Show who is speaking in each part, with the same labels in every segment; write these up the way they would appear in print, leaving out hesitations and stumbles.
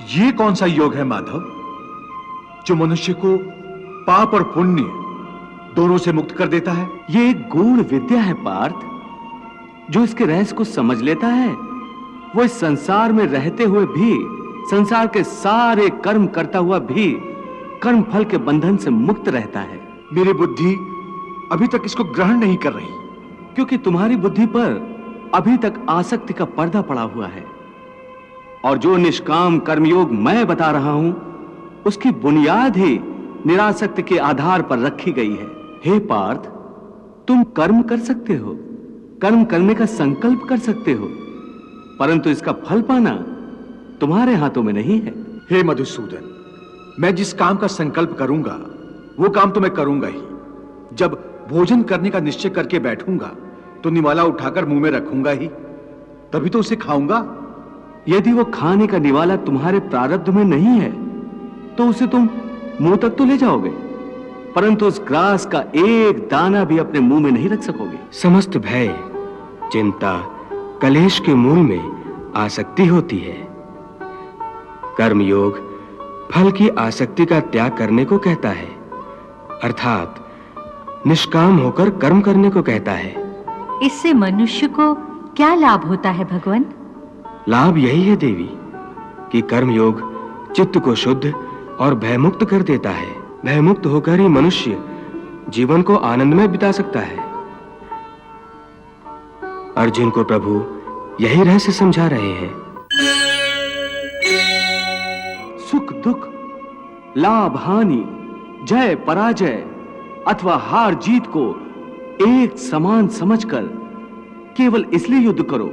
Speaker 1: ये कौन सा योग है माधव जो मनुष्य को पाप और पुण्य दोनों से मुक्त कर देता है?
Speaker 2: ये एक गूढ़ विद्या है पार्थ। जो इसके रहस्य को समझ लेता है वो इस संसार में रहते हुए भी, संसार के सारे कर्म करता हुआ भी कर्म फल के बंधन से मुक्त रहता है।
Speaker 1: मेरी बुद्धि अभी तक इसको ग्रहण नहीं कर रही,
Speaker 2: क्योंकि तुम्हारी बुद्धि पर अभी तक आसक्ति का पर्दा पड़ा हुआ है। और जो निष्काम कर्मयोग मैं बता रहा हूं उसकी बुनियाद ही निरासक्ति के आधार पर रखी गई है। हे पार्थ, तुम कर्म कर सकते हो, कर्म करने का संकल्प कर सकते हो, परंतु इसका फल पाना तुम्हारे हाथों में नहीं है।
Speaker 1: हे मधुसूदन, मैं जिस काम का संकल्प करूंगा वो काम तो मैं करूंगा ही। जब भोजन करने का निश्चय करके बैठूंगा तो निवाला उठाकर मुंह में रखूंगा ही, तभी तो उसे खाऊंगा।
Speaker 2: यदि वो खाने का निवाला तुम्हारे प्रारब्ध में नहीं है तो उसे तुम मुंह तक तो ले जाओगे, परंतु उस ग्रास का एक दाना भी अपने मुंह में नहीं रख सकोगे।
Speaker 3: समस्त भय, चिंता, कलेश के मूल में आसक्ति होती है। कर्मयोग फल की आसक्ति का त्याग करने को कहता है, अर्थात निष्काम होकर कर्म करने को कहता है।
Speaker 4: इससे मनुष्य को क्या लाभ होता है भगवान?
Speaker 3: लाभ यही है देवी कि कर्मयोग चित्त को शुद्ध और भयमुक्त कर देता है। भयमुक्त होकर ही मनुष्य जीवन को आनंद में बिता सकता है। अर्जुन को प्रभु यही रहस्य समझा रहे हैं।
Speaker 2: सुख दुख, लाभ हानि, जय पराजय अथवा हार जीत को एक समान समझकर केवल इसलिए युद्ध करो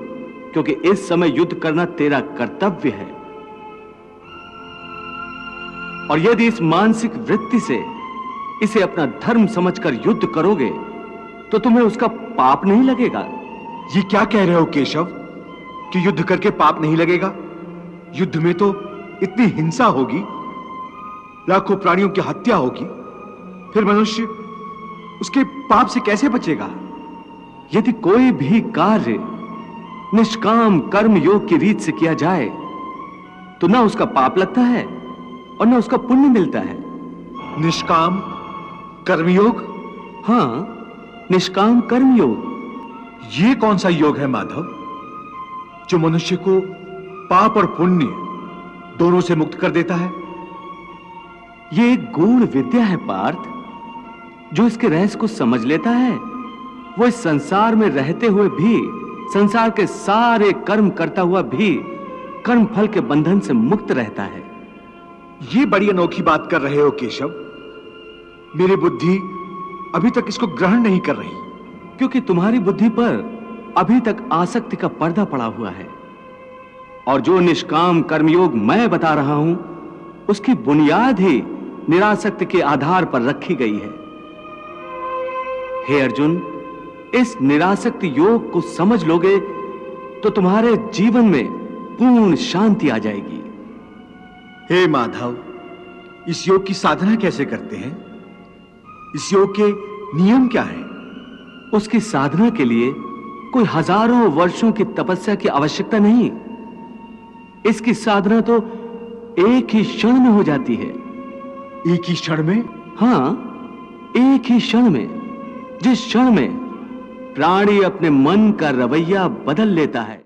Speaker 2: क्योंकि इस समय युद्ध करना तेरा कर्तव्य है। और यदि इस मानसिक वृत्ति से इसे अपना धर्म समझकर युद्ध करोगे तो तुम्हें उसका पाप नहीं लगेगा।
Speaker 1: ये क्या कह रहे हो केशव कि युद्ध करके पाप नहीं लगेगा? युद्ध में तो इतनी हिंसा होगी, लाखों प्राणियों की हत्या होगी, फिर मनुष्य उसके पाप से कैसे बचेगा?
Speaker 2: यदि कोई भी कार्य निष्काम कर्म योग की रीत से किया जाए तो ना उसका पाप लगता है और ना उसका पुण्य मिलता है।
Speaker 1: निष्काम कर्मयोग?
Speaker 2: हाँ, निष्काम कर्मयोग।
Speaker 1: ये कौन सा योग है माधव जो मनुष्य को पाप और पुण्य दोनों से मुक्त कर देता है?
Speaker 2: ये एक गूढ़ विद्या है पार्थ। जो इसके रहस्य को समझ लेता है वो इस संसार में रहते हुए भी, संसार के सारे कर्म करता हुआ भी कर्म फल के बंधन से मुक्त रहता है।
Speaker 1: ये बड़ी अनोखी बात कर रहे हो केशव। मेरी बुद्धि अभी तक इसको ग्रहण नहीं कर रही,
Speaker 2: क्योंकि तुम्हारी बुद्धि पर अभी तक आसक्ति का पर्दा पड़ा हुआ है। और जो निष्काम कर्मयोग मैं बता रहा हूं उसकी बुनियाद ही निरासक्ति के आधार पर रखी गई है। हे अर्जुन, इस निरासक्ति योग को समझ लोगे तो तुम्हारे जीवन में पूर्ण शांति आ जाएगी।
Speaker 1: हे माधव, इस योग की साधना कैसे करते हैं? इस योग के नियम क्या हैं?
Speaker 2: उसकी साधना के लिए कोई हजारों वर्षों की तपस्या की आवश्यकता नहीं। इसकी साधना तो एक ही क्षण में हो जाती है।
Speaker 1: एक ही क्षण में?
Speaker 2: हाँ, एक ही क्षण में। जिस क्षण में प्राणी अपने मन का रवैया बदल लेता है।